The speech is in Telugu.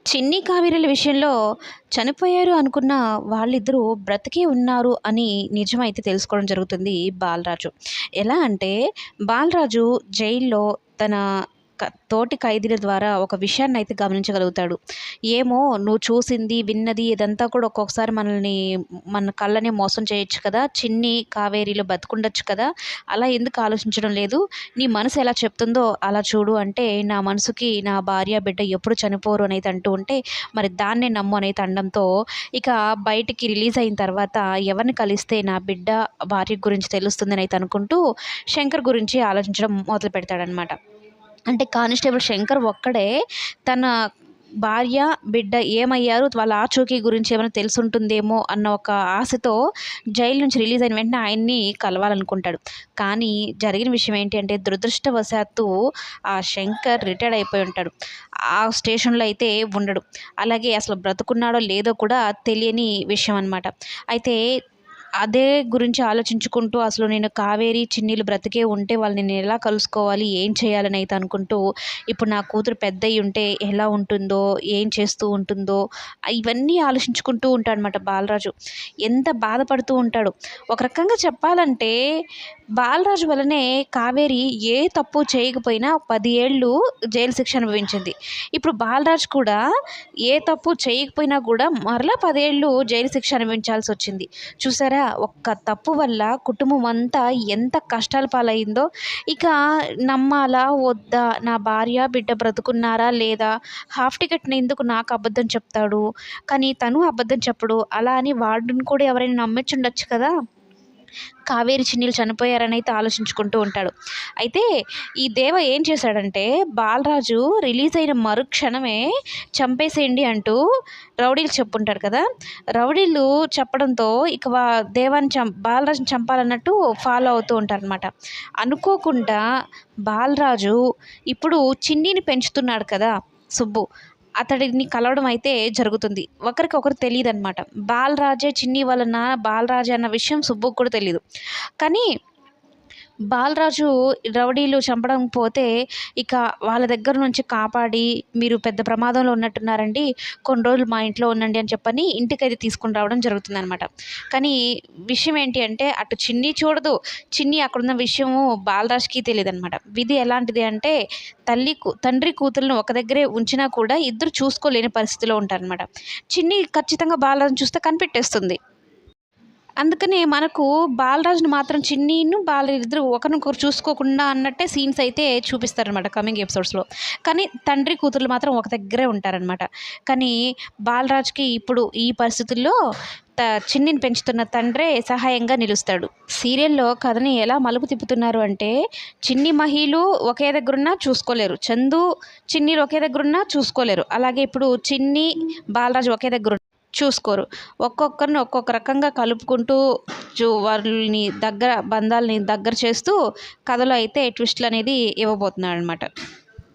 చిన్ని, కావేరీల విషయంలో చనిపోయారు అనుకున్న వాళ్ళిద్దరూ బ్రతికే ఉన్నారు అని నిజమైతే తెలుసుకోవడం జరుగుతుంది బాలరాజు. ఎలా అంటే బాలరాజు జైల్లో తన తోటి ఖైదీల ద్వారా ఒక విషయాన్నయితే గమనించగలుగుతాడు. ఏమో నువ్వు చూసింది, విన్నది ఇదంతా కూడా ఒక్కొక్కసారి మన కళ్ళనే మోసం చేయొచ్చు కదా! చిన్ని, కావేరీలు బతికుండొచ్చు కదా! అలా ఎందుకు ఆలోచించడం లేదు? నీ మనసు ఎలా చెప్తుందో అలా చూడు అంటే, నా మనసుకి నా భార్య, బిడ్డ ఎప్పుడు చనిపోరు అనైతే అంటూ ఉంటే, మరి దాన్నే నమ్ము అనైతే అనడంతో ఇక బయటికి రిలీజ్ అయిన తర్వాత ఎవరిని కలిస్తే నా బిడ్డ, భార్య గురించి తెలుస్తుందనైతే అనుకుంటూ శంకర్ గురించి ఆలోచించడం మొదలుపెడతాడనమాట. అంటే కానిస్టేబుల్ శంకర్ ఒక్కడే తన భార్య, బిడ్డ ఏమయ్యారు, వాళ్ళ ఆచూకీ గురించి ఏమైనా తెలిసుంటుందేమో అన్న ఒక ఆశతో జైలు నుంచి రిలీజ్ అయిన వెంటనే ఆయన్ని కలవాలనుకుంటాడు. కానీ జరిగిన విషయం ఏంటి అంటే దురదృష్టవశాత్తు ఆ శంకర్ రిటైర్డ్ అయిపోయి ఉంటాడు. ఆ స్టేషన్‌లో అయితే ఉండడు. అలాగే అసలు బ్రతికున్నాడో లేదో కూడా తెలియని విషయం అనమాట. అయితే అదే గురించి ఆలోచించుకుంటూ అసలు నేను కావేరి, చిన్నీలు బ్రతికే ఉంటే వాళ్ళని నేను ఎలా కలుసుకోవాలి, ఏం చేయాలని అయితే అనుకుంటూ ఇప్పుడు నా కూతురు పెద్దయ్యి ఉంటే ఎలా ఉంటుందో, ఏం చేస్తూ ఉంటుందో ఇవన్నీ ఆలోచించుకుంటూ ఉంటాడనమాట బాలరాజు. ఎంత బాధపడుతూ ఉంటాడో. ఒక రకంగా చెప్పాలంటే బాలరాజు వల్లనే కావేరి ఏ తప్పు చేయకపోయినా 10 ఏళ్ళు జైలు శిక్ష అనుభవించింది. ఇప్పుడు బాలరాజు కూడా ఏ తప్పు చేయకపోయినా కూడా మరలా 10 ఏళ్ళు జైలు శిక్ష అనుభవించాల్సొచ్చింది. చూసారా? ఒక్క తప్పు వల్ల కుటుంబం అంతా ఎంత కష్టాల పాలైందో. ఇక నమ్మాలా? వద్దా? నా భార్య, బిడ్డ బ్రతుకున్నారా? లేదా? హాఫ్ టికెట్‌ని ఎందుకు నాకు అబద్ధం చెప్తాడు? కానీ తను అబద్ధం చెప్పడు. అలా అని వాడిని కూడా ఎవరైనా నమ్మించుండొచ్చు కదా! కావేరి, చిన్నీలు చనిపోయారనైతే ఆలోచించుకుంటూ ఉంటాడు. అయితే ఈ దేవ ఏం చేశాడంటే బాలరాజు రిలీజ్ అయిన మరుక్షణమే చంపేసేయండి అంటూ రౌడీలు చెప్పుంటాడు కదా! రౌడీలు చెప్పడంతో ఇక దేవాన్ని బాలరాజుని చంపాలన్నట్టు ఫాలో అవుతూ ఉంటారనమాట. అనుకోకుండా బాలరాజు ఇప్పుడు చిన్నీని పెంచుతున్నాడు కదా సుబ్బు. అతడిని కలవడం అయితే జరుగుతుంది. ఒకరికొకరు తెలీదనమాట. బాలరాజే చిన్ని వాళ్ళ నాన్న బాలరాజే అన్న విషయం సుబ్బుకి కూడా తెలీదు. కానీ బాలరాజు రౌడీలు చంపడం పోతే ఇక వాళ్ళ దగ్గర నుంచి కాపాడి, మీరు పెద్ద ప్రమాదంలో ఉన్నట్టున్నారండి, కొన్ని రోజులు మా ఇంట్లో ఉండండి అని చెప్పని ఇంటికైతే తీసుకొని రావడం జరుగుతుందనమాట. కానీ విషయం ఏంటి అంటే అటు చిన్ని చూడదు, చిన్ని అక్కడున్న విషయము బాలరాజుకి తెలీదనమాట. విధి ఎలాంటిది అంటే తండ్రి కూతుర్లను ఒక దగ్గరే ఉంచినా కూడా ఇద్దరు చూసుకోలేని పరిస్థితిలో ఉంటారనమాట. చిన్ని ఖచ్చితంగా బాలరాజుని చూస్తే కనిపెట్టేస్తుంది. అందుకనే మనకు బాలరాజుని మాత్రం చిన్నీను, ఇద్దరు ఒకరినొకరు చూసుకోకుండా అన్నట్టే సీన్స్ అయితే చూపిస్తారనమాట కమింగ్ ఎపిసోడ్స్‌లో. కానీ తండ్రి, కూతుర్లు మాత్రం ఒక దగ్గరే ఉంటారనమాట. కానీ బాలరాజుకి ఇప్పుడు ఈ పరిస్థితుల్లో చిన్నిని పెంచుతున్న తండ్రే సహాయంగా నిలుస్తాడు. సీరియల్‌లో కథని ఎలా మలుపు తిప్పుతున్నారు అంటే చిన్ని, మహీలు ఒకే దగ్గరున్నా చూసుకోలేరు. చందు, చిన్నీలు ఒకే దగ్గరున్నా చూసుకోలేరు. అలాగే ఇప్పుడు చిన్ని, బాలరాజు ఒకే చూసుకోరు. ఒక్కొక్కరిని ఒక్కొక్క రకంగా కలుపుకుంటూ వాళ్ళని బంధాలని దగ్గర చేస్తూ కథలో అయితే ట్విస్ట్‌లనేది ఇవ్వబోతున్నాడనమాట.